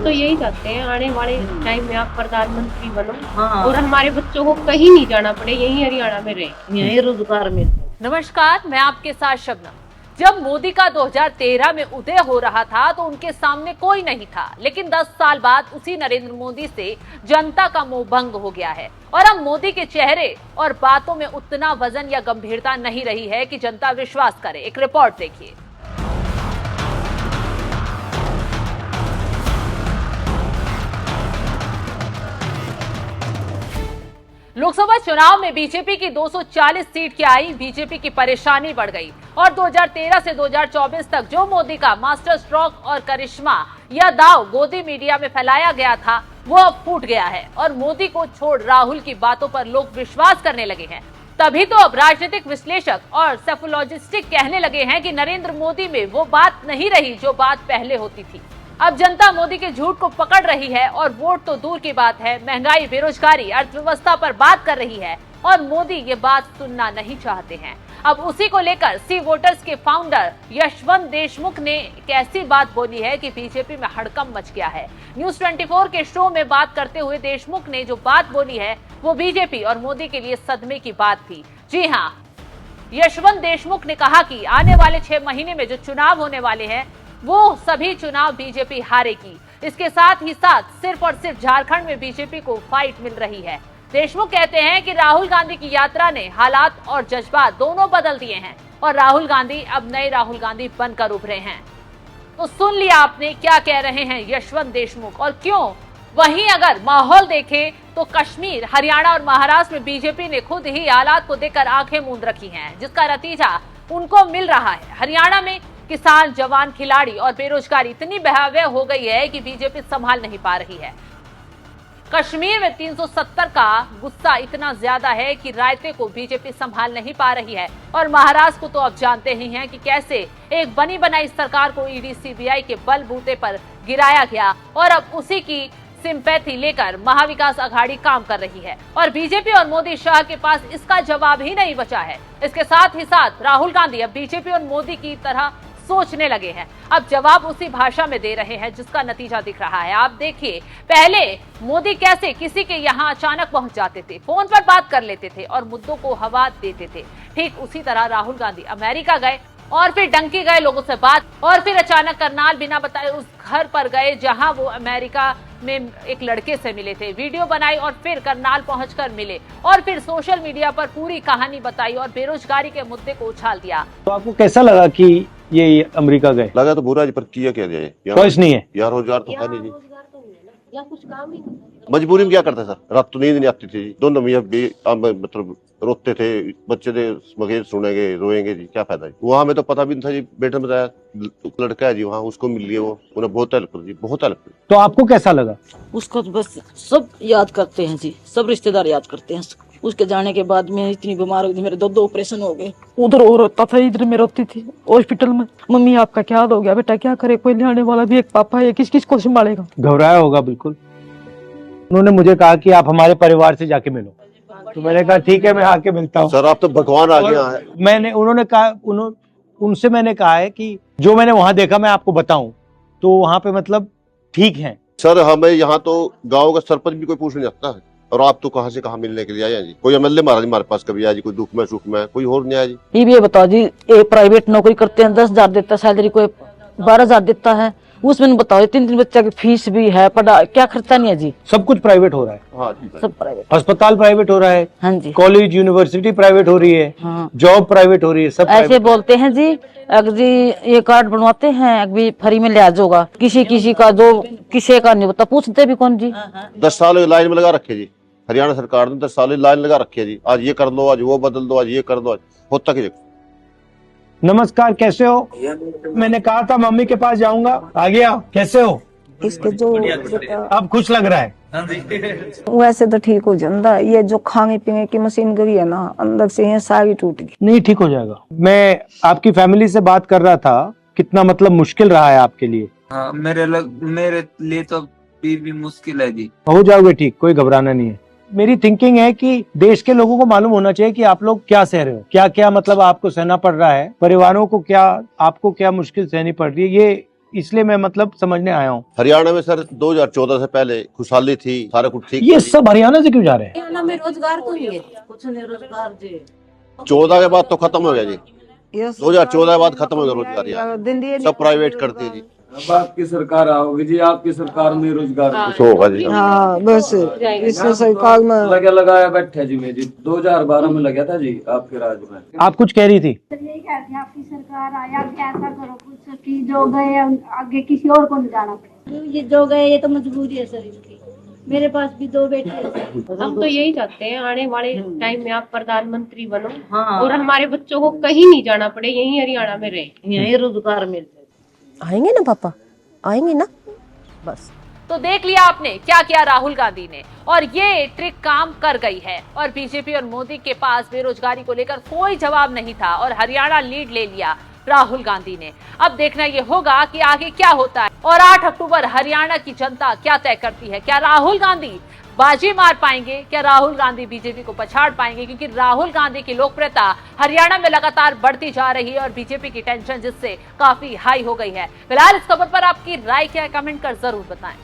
हम तो यही चाहते हैं आने वाले टाइम में आप प्रधानमंत्री बनो हाँ। और हमारे बच्चों को कहीं नहीं जाना पड़े, यहीं हरियाणा में रहे, यही रोजगार में। नमस्कार, मैं आपके साथ शबनम। जब मोदी का 2013 में उदय हो रहा था तो उनके सामने कोई नहीं था, लेकिन 10 साल बाद उसी नरेंद्र मोदी से जनता का मोह भंग हो गया है और अब मोदी के चेहरे और बातों में उतना वजन या गंभीरता नहीं रही है कि जनता विश्वास करे। एक रिपोर्ट देखिए। लोकसभा चुनाव में बीजेपी की 240 सीट की आई बीजेपी की परेशानी बढ़ गई और 2013 से 2024 तक जो मोदी का मास्टर स्ट्रोक और करिश्मा या दाव गोदी मीडिया में फैलाया गया था वो अब फूट गया है और मोदी को छोड़ राहुल की बातों पर लोग विश्वास करने लगे हैं। तभी तो अब राजनीतिक विश्लेषक और सेफोलॉजिस्ट कहने लगे हैं कि नरेंद्र मोदी में वो बात नहीं रही जो बात पहले होती थी। अब जनता मोदी के झूठ को पकड़ रही है और वोट तो दूर की बात है, महंगाई, बेरोजगारी, अर्थव्यवस्था पर बात कर रही है और मोदी ये बात सुनना नहीं चाहते हैं। अब उसी को लेकर सी वोटर्स के फाउंडर यशवंत देशमुख ने एक ऐसी बात बोली है कि बीजेपी में हड़कंप मच गया है। न्यूज 24 के शो में बात करते हुए देशमुख ने जो बात बोली है वो बीजेपी और मोदी के लिए सदमे की बात थी। जी हाँ, यशवंत देशमुख ने कहा कि आने वाले 6 महीने में जो चुनाव होने वाले हैं वो सभी चुनाव बीजेपी हारेगी। इसके साथ ही साथ सिर्फ और सिर्फ झारखंड में बीजेपी को फाइट मिल रही है। देशमुख कहते हैं कि राहुल गांधी की यात्रा ने हालात और जज्बात दोनों बदल दिए हैं और राहुल गांधी अब नए राहुल गांधी बनकर उभरे हैं। तो सुन लिया आपने क्या कह रहे हैं यशवंत देशमुख और क्यों। वहीं अगर माहौल देखें तो कश्मीर, हरियाणा और महाराष्ट्र में बीजेपी ने खुद ही हालात को देखकर आंखें मूंद रखी हैं, जिसका नतीजा उनको मिल रहा है। हरियाणा में किसान, जवान, खिलाड़ी और बेरोजगारी इतनी भयावह हो गई है कि बीजेपी संभाल नहीं पा रही है। कश्मीर में 370 का गुस्सा इतना ज्यादा है कि रायते को बीजेपी संभाल नहीं पा रही है और महाराष्ट्र को तो अब जानते ही हैं कि कैसे एक बनी बनाई सरकार को ईडी, सीबीआई के बलबूते पर गिराया गया और अब उसी की सिंपैथी लेकर महाविकास आघाड़ी काम कर रही है और बीजेपी और मोदी शाह के पास इसका जवाब ही नहीं बचा है। इसके साथ ही साथ राहुल गांधी अब बीजेपी और मोदी की तरह सोचने लगे हैं। अब जवाब उसी भाषा में दे रहे हैं जिसका नतीजा दिख रहा है। आप देखिए, पहले मोदी कैसे किसी के यहाँ अचानक पहुंच जाते थे, फोन पर बात कर लेते थे और मुद्दों को हवा देते थे। ठीक उसी तरह राहुल गांधी अमेरिका गए और फिर डंकी गए लोगों से बात और फिर अचानक करनाल बिना बताए उस घर पर गए जहां वो अमेरिका में एक लड़के से मिले थे, वीडियो बनाई और फिर करनाल पहुंचकर मिले और फिर सोशल मीडिया पर पूरी कहानी बताई और बेरोजगारी के मुद्दे को उछाल दिया। तो आपको कैसा लगा कि ये अमेरिका गए? लगा तो बुरा, पर किया क्या जाए, चॉइस नहीं है यार, रोजगार तो है नहीं जी, या कुछ काम ही मजबूरी में क्या करते सर। रात तो नींद नहीं आती थी जी, दोनों मियां भी मतलब रोते थे, बच्चे थे मगेर सुनेंगे, रोएंगे जी, क्या फायदा जी। वहाँ में तो पता भी नहीं था जी, बेटे ने बताया लड़का है जी वहाँ, उसको मिल लिया, वो उन्हें बहुत हेल्प कर जी, बहुत हेल्प कर। तो आपको कैसा लगा? उसको तो बस सब याद करते हैं जी, सब रिश्तेदार याद करते हैं। उसके जाने के बाद मैं इतनी बीमार हो गई, मेरे 2 ऑपरेशन हो गए। उधर और रोता था, इधर में रोती थी हॉस्पिटल में। मम्मी आपका क्या हाल हो गया बेटा, क्या करे, कोई ले वाला भी, एक पापा है, किस किस को संभालेगा। घबराया होगा बिल्कुल। उन्होंने मुझे कहा कि आप हमारे परिवार से जाके मिलो, तो मैंने कहा ठीक है मैं आके मिलता हूँ। सर आप तो भगवान आ गया है। उन्होंने कहा, उनसे मैंने कहा है कि जो मैंने वहां देखा मैं आपको बताऊं, तो वहां पे मतलब ठीक है। सर हमें यहाँ तो गाँव का सरपंच भी कोई पूछ नहीं सकता है, और आप तो कहाँ से कहाँ मिलने के लिए आए जी। कोई एमएलए महाराज हमारे पास कभी आया जी, कोई दुख में सुख में, कोई और नहीं आया जी। ये बताओ जी, एक प्राइवेट नौकरी करते हैं 10,000 देता है सैलरी, कोई 12,000 देता है, उसमें बताओ 3 बच्चा की फीस भी है, पढ़ा क्या खर्चा नहीं है जी। सब कुछ प्राइवेट हो रहा है। हाँ जी, सब प्राइवेट, अस्पताल प्राइवेट हो रहा है, हाँ जी, कॉलेज यूनिवर्सिटी प्राइवेट हो रही है, हाँ। जॉब प्राइवेट हो रही है, सब ऐसे बोलते हैं जी। अगर जी ये कार्ड बनवाते हैं अभी फ्री में लिहाज होगा, किसी का जो किसी का नहीं होता, पूछते भी कौन जी। 10 साल लाइन में लगा रखे जी, हरियाणा सरकार ने 10 साल लाइन लगा रखी है जी। आज ये कर दो, आज वो बदल दो, आज ये कर दो, आज होता कि। नमस्कार, कैसे हो? मैंने कहा था मम्मी के पास जाऊंगा, आ गया। कैसे हो? इसके जो अब खुश लग रहा है? वैसे तो ठीक हो जाता, ये जो खाने पीने की मशीन गई है ना, अंदर से ये सारी टूट गई। नहीं, ठीक हो जाएगा। मैं आपकी फैमिली से बात कर रहा था, कितना मतलब मुश्किल रहा है आपके लिए। हाँ, मेरे लिए तो भी मुश्किल है जी। हो जाओगे ठीक, कोई घबराना नहीं है। मेरी थिंकिंग है कि देश के लोगों को मालूम होना चाहिए कि आप लोग क्या सह रहे हो, क्या क्या मतलब आपको सहना पड़ रहा है, परिवारों को क्या, आपको क्या मुश्किल सहनी पड़ रही है, ये इसलिए मैं मतलब समझने आया हूँ। हरियाणा में सर 2014 से पहले खुशहाली थी, सारा कुछ ठीक ये था। सब हरियाणा से क्यों जा रहे हैं? हरियाणा में रोजगार तो नहीं है, कुछ नहीं रोजगार जी। 14 के बाद तो खत्म हो गया जी, 2014 के बाद खत्म हो गया रोजगार यहाँ। दिन सब प्राइवेट करती है जी। अब आपकी सरकार आओगी जी, आपकी सरकार में रोजगार कुछ होगा जी। हाँ बस इससे सरकार में लगाया बैठे जी। मैं जी 2012 में लगा था जी आपके राज में। आप कुछ कह रही थी? यही कहते हैं आपकी सरकार आया ऐसा करो कुछ कि जो गए आगे किसी और को नहीं जाना पड़े। ये जो गए ये तो मजबूरी है सर इनकी। मेरे पास भी 2 बेटे हैं। हम तो यही चाहते हैं आने वाले टाइम में आप प्रधानमंत्री बनो और हमारे बच्चों को कहीं नहीं जाना पड़े, यहीं हरियाणा में रहे, यही रोजगार मिल जाए। आएंगे ना पापा, आएंगे ना बस। तो देख लिया आपने क्या किया राहुल गांधी ने, और ये ट्रिक काम कर गई है। और बीजेपी और मोदी के पास बेरोजगारी को लेकर कोई जवाब नहीं था और हरियाणा लीड ले लिया राहुल गांधी ने। अब देखना ये होगा कि आगे क्या होता है और 8 अक्टूबर हरियाणा की जनता क्या तय करती है। क्या राहुल गांधी बाजी मार पाएंगे, क्या राहुल गांधी बीजेपी को पछाड़ पाएंगे? क्योंकि राहुल गांधी की लोकप्रियता हरियाणा में लगातार बढ़ती जा रही है और बीजेपी की टेंशन जिससे काफी हाई हो गई है। फिलहाल इस खबर पर आपकी राय क्या है, कमेंट कर जरूर बताएं।